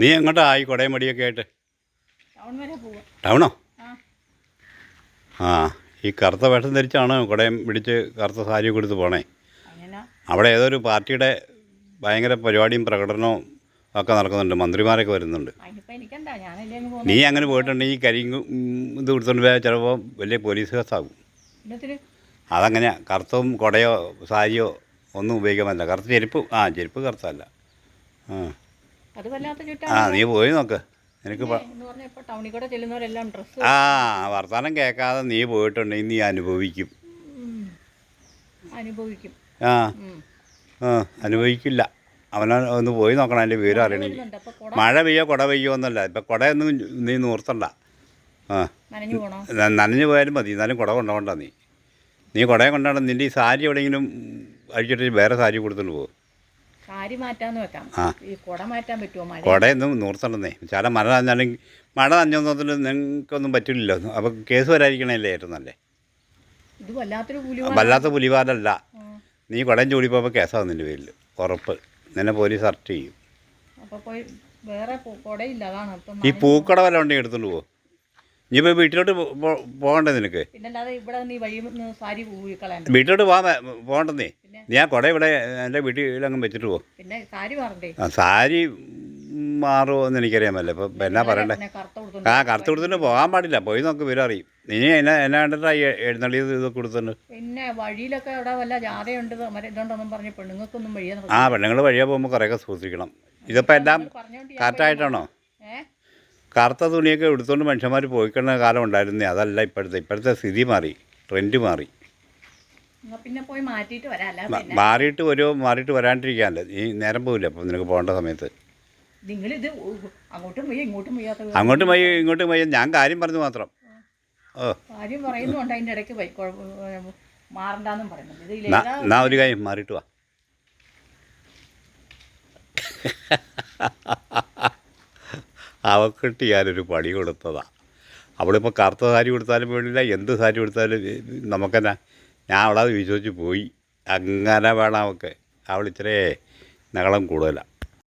നീ എങ്ങോട്ടാ ഈ കുടയും മടിയൊക്കെ ആയിട്ട്? ടൗൺ വരെ പോവാ. ടൗണോ? ആ. ആ, ഈ കറുത്ത വേഷം ധരിച്ചാണ് കുടയും പിടിച്ച് കറുത്ത സാരി കൊടുത്ത് പോണേ. അങ്ങനെ അവിടെ ഏതൊരു പാർട്ടിയുടെ ഭയങ്കര പരിപാടിയും പ്രകടനവും ഒക്കെ നടക്കുന്നുണ്ട്, മന്ത്രിമാരൊക്കെ വരുന്നുണ്ട്. അതിനിപ്പോൾ എനിക്കെന്താ, ഞാനല്ലേ അങ്ങ് നീ പോകുന്നത്. അങ്ങനെ പോയിട്ടുണ്ടെങ്കിൽ ഈ കരിയും ഇത് കൊടുത്തോണ്ട് പോയാൽ ചിലപ്പോൾ വലിയ പോലീസ് കേസാകും. ഇന്നത്തിന് അതങ്ങനെയാണ്. കറുത്തവും കുടയോ സാരിയോ ഒന്നും ഉപയോഗിക്കാൻ പറ്റില്ല. കറുത്ത ചെരുപ്പ്, ചെരുപ്പ് കറുത്തല്ല. അത് വല്ലാത്ത നീ ചുറ്റാണല്ലോ. പോയി നോക്ക്. നിനക്ക് എന്ന് പറഞ്ഞാൽ ഇപ്പോൾ ടൗണിൽ കൂടെ ചെല്ലുന്നവരെല്ലാം ഡ്രസ്സ് വർത്തമാനം കേൾക്കാതെ നീ പോയിട്ടുണ്ടെങ്കിൽ നീ അനുഭവിക്കും. അനുഭവിക്കും. ആ അനുഭവിക്കില്ല. അവനെ ഒന്ന് പോയി നോക്കണം, അതിൻ്റെ വിവരം അറിയണമെങ്കിൽ. വരുന്നുണ്ട്. അപ്പോൾ കുട മഴ പെയ്യോ കുട പെയ്യോ എന്നല്ല, ഇപ്പം കുടയൊന്നും നീ നൂർത്തണ്ട. നനഞ്ഞു പോകണോ? നനഞ്ഞു പോയാലും മതി, എന്നാലും കുട കൊണ്ടുപോകണ്ട. നീ കുടയെ കൊണ്ടാണ്. നിൻ്റെ ഈ സാരി എവിടെയെങ്കിലും അഴിച്ചിട്ട് വേറെ സാരി കൊടുത്തുകൊണ്ട് പോകും. സാരി മാറ്റാന്ന് വെക്കാം. ഈ കുട മാറ്റാൻ പറ്റുമോ? മഴ കുടയൊന്നും നൂർത്തണ്ടെന്നേ. ചില മഴ നനഞ്ഞാണെങ്കിൽ മഴ നനഞ്ഞൊന്നതിൽ നിങ്ങൾക്കൊന്നും പറ്റില്ലല്ലോ. അപ്പോൾ കേസ് വരാതിരിക്കണല്ലേ ഏറ്റവും നല്ലേ. ഇത് വല്ലാത്തൊരു വല്ലാത്ത പുലിവാലല്ല. നീ കുടയും ചൂടിപ്പോപ്പോൾ കേസാവും നിൻ്റെ പേരിൽ, ഉറപ്പ്. നിന്നെ പോലീസ് അറസ്റ്റ് ചെയ്യും. അപ്പോൾ പോയി വേറെ കുടയില്ല, അതാണ്. അപ്പം ഈ പൂക്കട വല്ല ഉണ്ടെങ്കിൽ എടുത്തുകൊണ്ട് പോകും. ഇനിയിപ്പോൾ വീട്ടിലോട്ട് പോകണ്ടേ നിനക്ക്? പിന്നല്ലാതെ ഇവിടെ നീ വഴി സാരി കളയണ്ട. വീട്ടിലോട്ട് പോകണ്ടെന്നേ. നീ ആ കുട ഇവിടെ എൻ്റെ വീട്ടിലങ്ങ് വെച്ചിട്ട് പോകും. പിന്നെ സാരി മാറണ്ടേ? സാരി മാറുമോ എന്ന് എനിക്കറിയാൻ പറ്റില്ല. ഇപ്പം എന്നാ പറയണ്ടേ? കറുത്ത് കൊടുത്തിട്ട് പോകാൻ പാടില്ല. പോയി നോക്ക്, വിവരം അറിയും. നീ എന്നാ കണ്ടിട്ടാണ് എഴുന്നള്ളിയത് ഇതൊക്കെ കൊടുത്തിട്ടുണ്ട്? പിന്നെ വഴിയിലൊക്കെ അവിടെ വല്ല ജാഥയുണ്ട് ഇതുണ്ടെന്നും പറഞ്ഞ് പെണ്ണുങ്ങൾക്കൊന്നും വഴിയാ. പെണ്ണുങ്ങൾ വഴിയാ പോകുമ്പോൾ കുറേയൊക്കെ സൂക്ഷിക്കണം. ഇതിപ്പോൾ എല്ലാം കറക്റ്റായിട്ടാണോ? കറുത്ത തുണിയൊക്കെ എടുത്തുകൊണ്ട് മനുഷ്യന്മാർ പോയിക്കുന്ന കാലം ഉണ്ടായിരുന്നേ. അതല്ല ഇപ്പോഴത്തെ സ്ഥിതി മാറി, ട്രെൻഡ് മാറി. പിന്നെ പോയി മാറ്റിയിട്ട് വരാം. മാറിയിട്ട് വരാണ്ടിരിക്കാനല്ലേ. നീ നേരം പോവില്ല അപ്പം നിനക്ക് പോകേണ്ട സമയത്ത്. നിങ്ങളിത് അങ്ങോട്ടും പോയി ഇങ്ങോട്ടും പോയി ഇങ്ങോട്ടും പോയി ഞാൻ കാര്യം പറഞ്ഞു മാത്രം. കാര്യം പറയുന്നുണ്ട്, അതിൻ്റെ ഇടയ്ക്ക് മാറണ്ടെന്നും പറയുന്നുണ്ട്. എന്നാ ഒരു കാര്യം മാറിയിട്ട് വാ. അവക്കിട്ട് ഞാനൊരു പണി കൊടുത്തതാണ്. അവളിപ്പോൾ കറുത്ത സാരി കൊടുത്താലും വേണ്ടില്ല, എന്ത് സാരി കൊടുത്താലും നമുക്കെന്നാ. ഞാൻ അവളത് വിശ്വസിച്ച് പോയി. അങ്ങനെ വേണം അവൾക്ക്. അവൾ ഇച്ചിരി നകളം കൂടുതലാണ്.